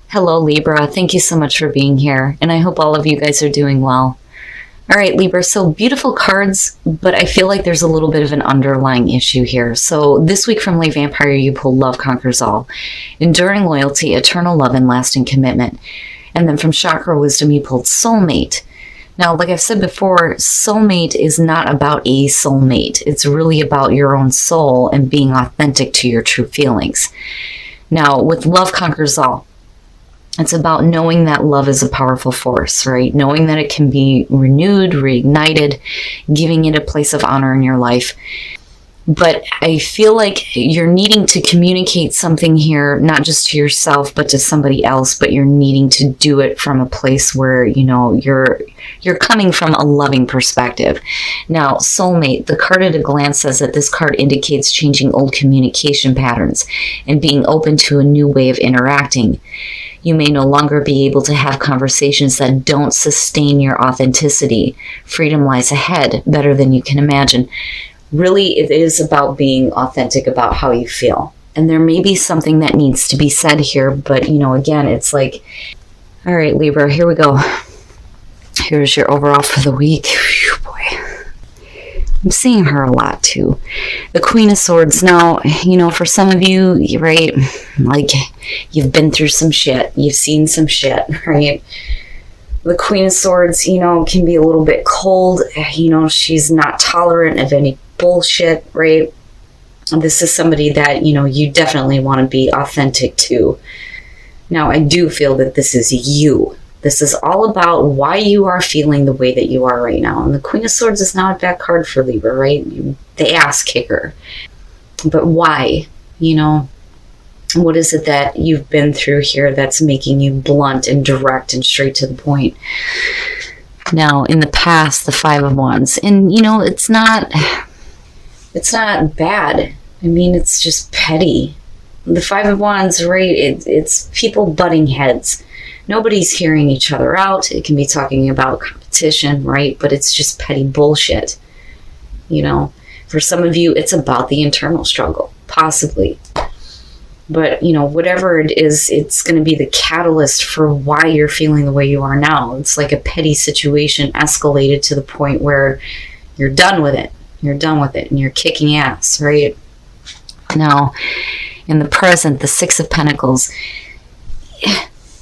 Hello, Libra. Thank you so much for being here, and I hope all of you guys are doing well. All right, Libra, so beautiful cards, but I feel like there's a little bit of an underlying issue here. So this week from Lay Vampire, you pull Love Conquers All, Enduring Loyalty, Eternal Love, and Lasting Commitment. And then from Chakra Wisdom, you pulled Soulmate. Now, like I've said before, soulmate is not about a soulmate. It's really about your own soul and being authentic to your true feelings. Now, with Love Conquers All, it's about knowing that love is a powerful force, right? Knowing that it can be renewed, reignited, giving it a place of honor in your life. But I feel like you're needing to communicate something here, not just to yourself, but to somebody else, but you're needing to do it from a place where, you're coming from a loving perspective. Now, soulmate, the card at a glance says that this card indicates changing old communication patterns and being open to a new way of interacting. You may no longer be able to have conversations that don't sustain your authenticity. Freedom lies ahead, better than you can imagine. Really, it is about being authentic about how you feel. And there may be something that needs to be said here, but, again, it's like, all right, Libra, here we go. Here's your overall for the week. Whew, boy. I'm seeing her a lot, too. The Queen of Swords. Now, for some of you, right, like, you've been through some shit. You've seen some shit, right? The Queen of Swords, can be a little bit cold. She's not tolerant of any bullshit, right? This is somebody that, you definitely want to be authentic to. Now, I do feel that this is you. This is all about why you are feeling the way that you are right now. And the Queen of Swords is not a bad card for Libra, right? The ass kicker. But why? What is it that you've been through here that's making you blunt and direct and straight to the point? Now, in the past, the Five of Wands. And, it's not bad. I mean, it's just petty. The Five of Wands, right, it's people butting heads. Nobody's hearing each other out. It can be talking about competition, right? But it's just petty bullshit. For some of you, it's about the internal struggle, possibly. But, whatever it is, it's going to be the catalyst for why you're feeling the way you are now. It's like a petty situation escalated to the point where you're done with it. You're done with it and you're kicking ass, right? Now, in the present, the Six of Pentacles,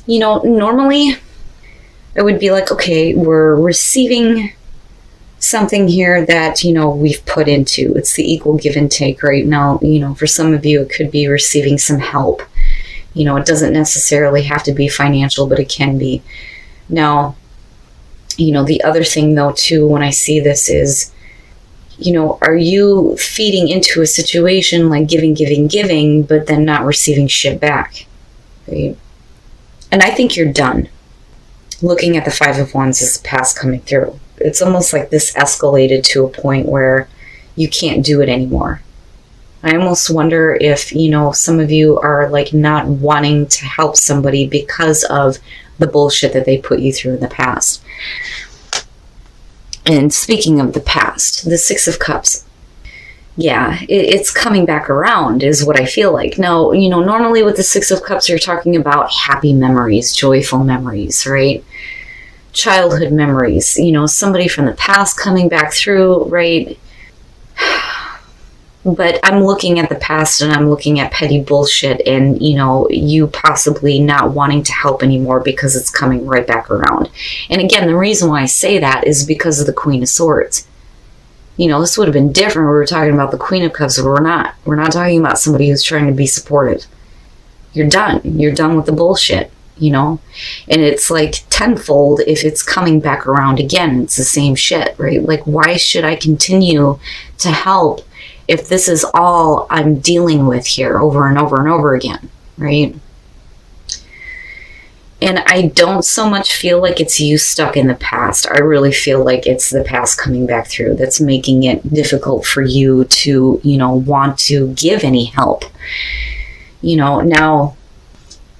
normally it would be like, okay, we're receiving something here that, we've put into. It's the equal give and take right now. For some of you, it could be receiving some help. It doesn't necessarily have to be financial, but it can be. Now, the other thing though, too, when I see this is, are you feeding into a situation like giving, but then not receiving shit back? Right? And I think you're done. Looking at the Five of Wands as the past coming through. It's almost like this escalated to a point where you can't do it anymore. I almost wonder if, some of you are like not wanting to help somebody because of the bullshit that they put you through in the past. And speaking of the past, the Six of Cups. Yeah, it's coming back around is what I feel like. Now, normally with the Six of Cups, you're talking about happy memories, joyful memories, right? Childhood memories, somebody from the past coming back through, right? But I'm looking at the past and I'm looking at petty bullshit and, you possibly not wanting to help anymore because it's coming right back around. And again, the reason why I say that is because of the Queen of Swords. This would have been different. We were talking about the Queen of Cups, but we're not. We're not talking about somebody who's trying to be supportive. You're done. You're done with the bullshit, And it's like tenfold if it's coming back around again. It's the same shit, right? Like, why should I continue to help if this is all I'm dealing with here over and over and over again, right? And I don't so much feel like it's you stuck in the past. I really feel like it's the past coming back through that's making it difficult for you to, want to give any help. Now,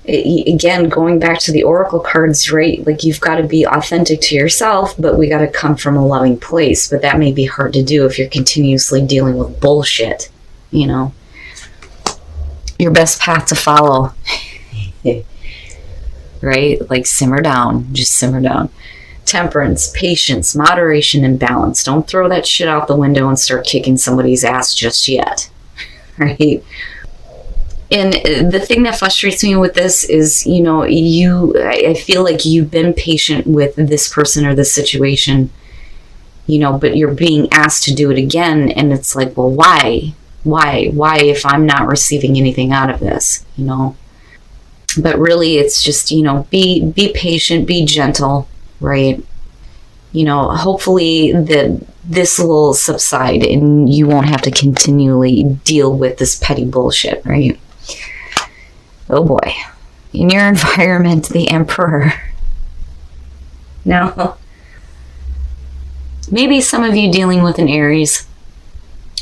again, going back to the Oracle cards, right? Like, you've got to be authentic to yourself, but we got to come from a loving place. But that may be hard to do if you're continuously dealing with bullshit, Your best path to follow right? Like simmer down, just simmer down. Temperance, patience, moderation, and balance. Don't throw that shit out the window and start kicking somebody's ass just yet, right? And the thing that frustrates me with this is, I feel like you've been patient with this person or this situation, but you're being asked to do it again. And it's like, well, why if I'm not receiving anything out of this, but really it's just, be patient, be gentle, right? Hopefully that this will subside and you won't have to continually deal with this petty bullshit, right? Oh boy. In your environment, the Emperor. Now, maybe some of you dealing with an Aries,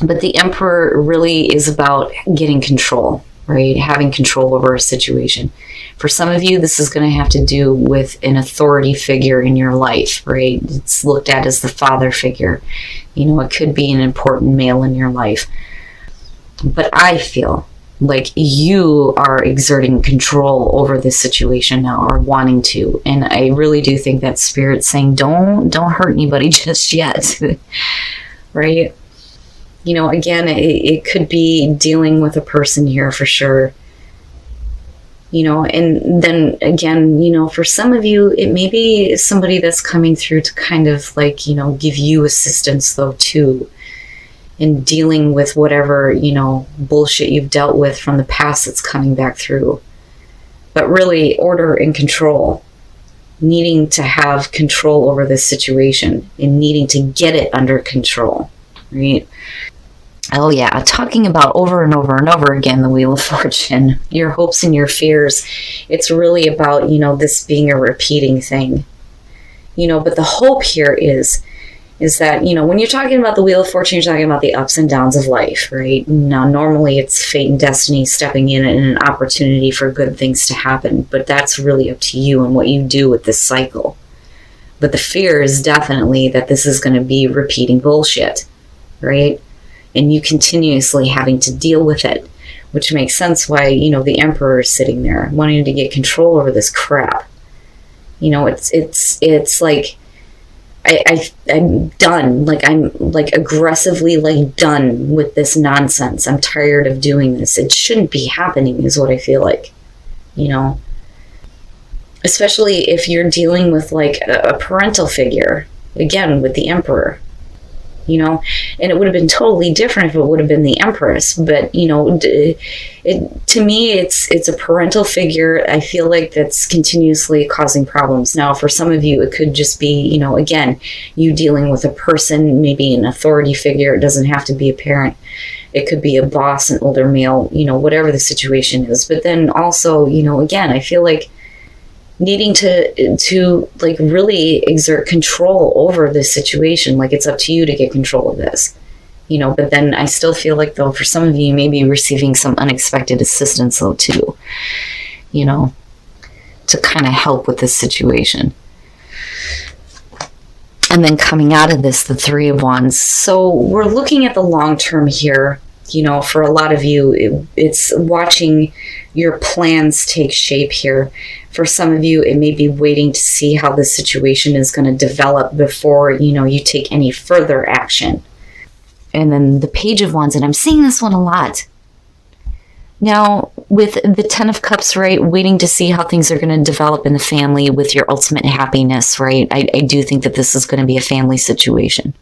but the Emperor really is about getting control, right? Having control over a situation. For some of you, this is going to have to do with an authority figure in your life, right? It's looked at as the father figure. It could be an important male in your life. But I feel like you are exerting control over this situation now, or wanting to. And I really do think that Spirit's saying, don't hurt anybody just yet, right? Again, it could be dealing with a person here for sure. And then again, for some of you, it may be somebody that's coming through to kind of like, give you assistance though too, in dealing with whatever, bullshit you've dealt with from the past that's coming back through. But really, order and control, needing to have control over this situation and needing to get it under control, right? Oh yeah, talking about over and over and over again, the Wheel of Fortune, your hopes and your fears. It's really about, this being a repeating thing. But the hope here is that, when you're talking about the Wheel of Fortune, you're talking about the ups and downs of life, right? Now, normally it's fate and destiny stepping in and an opportunity for good things to happen, but that's really up to you and what you do with this cycle. But the fear is definitely that this is going to be repeating bullshit, right? And you continuously having to deal with it, which makes sense why, the Emperor is sitting there wanting to get control over this crap. It's like, I'm done. Like, I'm like aggressively like done with this nonsense. I'm tired of doing this. It shouldn't be happening is what I feel like, especially if you're dealing with like a parental figure, again, with the Emperor. And it would have been totally different if it would have been the Empress. But, to me, it's a parental figure. I feel like that's continuously causing problems. Now, for some of you, it could just be, again, you dealing with a person, maybe an authority figure. It doesn't have to be a parent. It could be a boss, an older male, whatever the situation is. But then also, again, I feel like needing to like really exert control over this situation. Like, it's up to you to get control of this, but then I still feel like though, for some of you, you may be receiving some unexpected assistance though too, to kind of help with this situation. And then coming out of this, the Three of Wands. So we're looking at the long term here. For a lot of you, it's watching your plans take shape here. For some of you, it may be waiting to see how the situation is going to develop before, you take any further action. And then the Page of Wands, and I'm seeing this one a lot. Now, with the Ten of Cups, right, waiting to see how things are going to develop in the family with your ultimate happiness, right? I do think that this is going to be a family situation.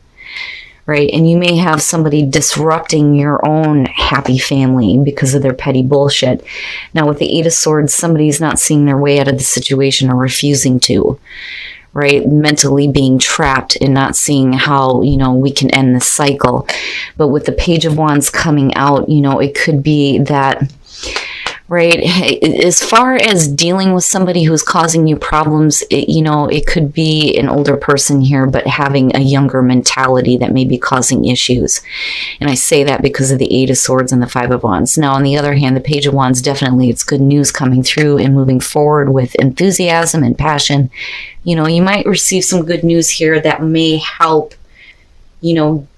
Right? And you may have somebody disrupting your own happy family because of their petty bullshit. Now, with the Eight of Swords, somebody's not seeing their way out of the situation or refusing to, right? Mentally being trapped and not seeing how, we can end this cycle. But with the Page of Wands coming out, it could be that, right, as far as dealing with somebody who's causing you problems, it could be an older person here, but having a younger mentality that may be causing issues. And I say that because of the Eight of Swords and the Five of Wands. Now, on the other hand, the Page of Wands, definitely it's good news coming through and moving forward with enthusiasm and passion. You might receive some good news here that may help,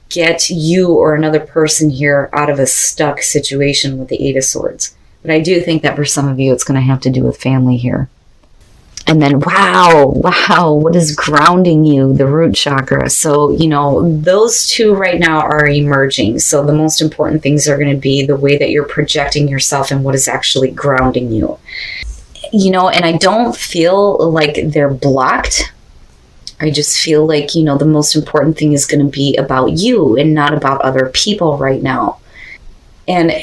get you or another person here out of a stuck situation with the Eight of Swords. But I do think that for some of you, it's going to have to do with family here. And then, wow, what is grounding you? The root chakra. So, those two right now are emerging. So the most important things are going to be the way that you're projecting yourself and what is actually grounding you. And I don't feel like they're blocked. I just feel like, the most important thing is going to be about you and not about other people right now. And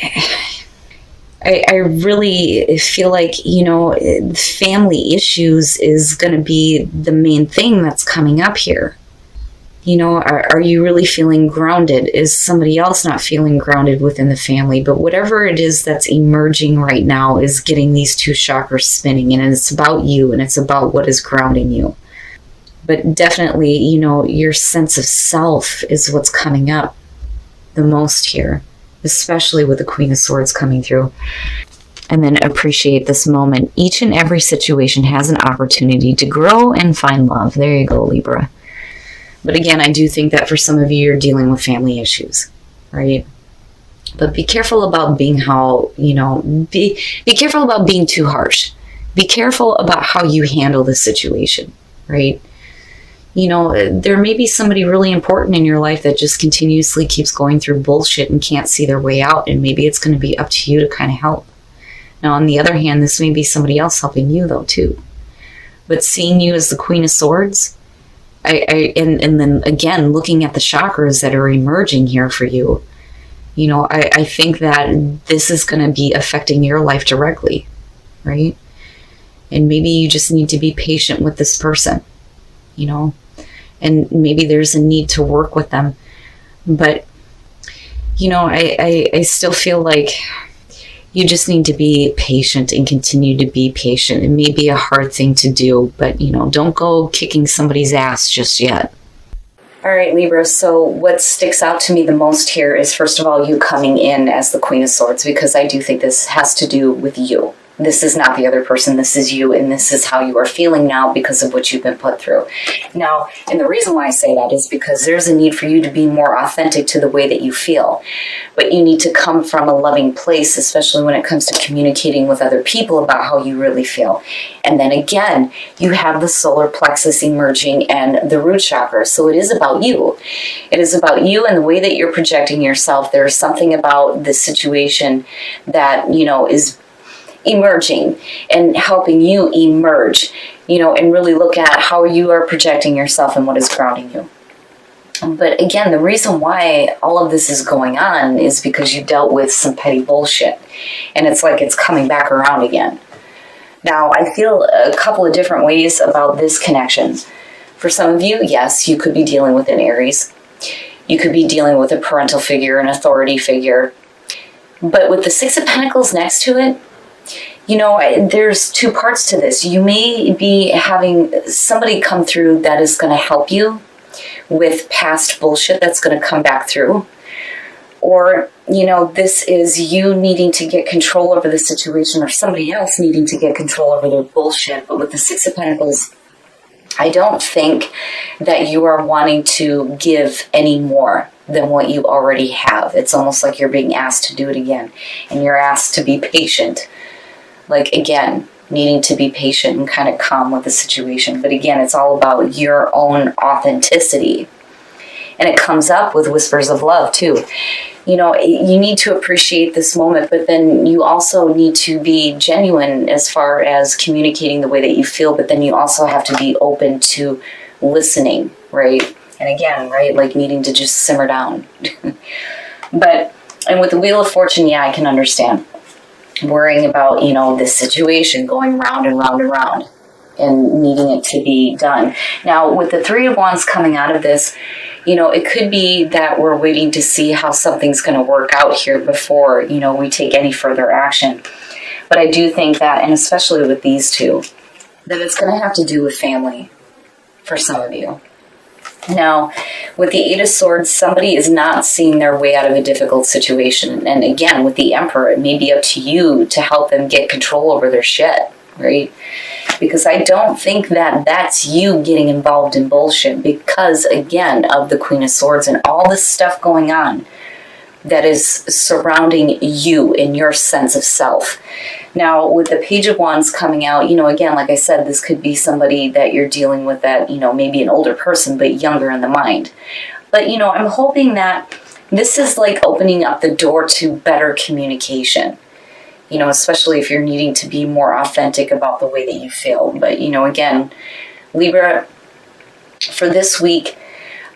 I really feel like, family issues is going to be the main thing that's coming up here. Are you really feeling grounded? Is somebody else not feeling grounded within the family? But whatever it is that's emerging right now is getting these two chakras spinning, and it's about you and it's about what is grounding you. But definitely, your sense of self is what's coming up the most here, especially with the Queen of Swords coming through. And then appreciate this moment. Each and every situation has an opportunity to grow and find love. There you go, Libra. But again, I do think that for some of you, you're dealing with family issues, right? But be careful about being be careful about being too harsh. Be careful about how you handle the situation, right? There may be somebody really important in your life that just continuously keeps going through bullshit and can't see their way out. And maybe it's going to be up to you to kind of help. Now, on the other hand, this may be somebody else helping you, though, too. But seeing you as the Queen of Swords, and then, again, looking at the chakras that are emerging here for you, I think that this is going to be affecting your life directly, right? And maybe you just need to be patient with this person, and maybe there's a need to work with them. But, I still feel like you just need to be patient and continue to be patient. It may be a hard thing to do, but, don't go kicking somebody's ass just yet. All right, Libra, so what sticks out to me the most here is, first of all, you coming in as the Queen of Swords, because I do think this has to do with you. This is not the other person, this is you, and this is how you are feeling now because of what you've been put through. Now, and the reason why I say that is because there's a need for you to be more authentic to the way that you feel. But you need to come from a loving place, especially when it comes to communicating with other people about how you really feel. And then again, you have the solar plexus emerging and the root chakra. So it is about you. It is about you and the way that you're projecting yourself. There is something about this situation that, is emerging and helping you emerge, and really look at how you are projecting yourself and what is grounding you. But again, the reason why all of this is going on is because you dealt with some petty bullshit, and it's like it's coming back around again. Now, I feel a couple of different ways about this connection. For some of you, yes, you could be dealing with an Aries. You could be dealing with a parental figure, an authority figure. But with the Six of Pentacles next to it, there's two parts to this. You may be having somebody come through that is going to help you with past bullshit that's going to come back through. Or, this is you needing to get control over the situation, or somebody else needing to get control over their bullshit. But with the Six of Pentacles, I don't think that you are wanting to give any more than what you already have. It's almost like you're being asked to do it again. And you're asked to be patient. Like, again, needing to be patient and kind of calm with the situation. But again, it's all about your own authenticity. And it comes up with whispers of love, too. You need to appreciate this moment, but then you also need to be genuine as far as communicating the way that you feel, but then you also have to be open to listening, right? And again, right, like needing to just simmer down. And with the Wheel of Fortune, yeah, I can understand. Worrying about, this situation going round and round and round and needing it to be done. Now, with the Three of Wands coming out of this, it could be that we're waiting to see how something's going to work out here before, we take any further action. But I do think that, and especially with these two, that it's going to have to do with family for some of you. Now, with the Eight of Swords, somebody is not seeing their way out of a difficult situation. And again, with the Emperor, it may be up to you to help them get control over their shit, right? Because I don't think that that's you getting involved in bullshit because, again, of the Queen of Swords and all this stuff going on that is surrounding you in your sense of self. Now, with the Page of Wands coming out, again, like I said, this could be somebody that you're dealing with that, maybe an older person, but younger in the mind. But, I'm hoping that this is like opening up the door to better communication, especially if you're needing to be more authentic about the way that you feel. But, again, Libra, for this week,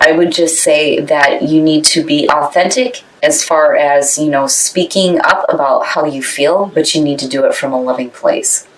I would just say that you need to be authentic as far as, speaking up about how you feel, but you need to do it from a loving place.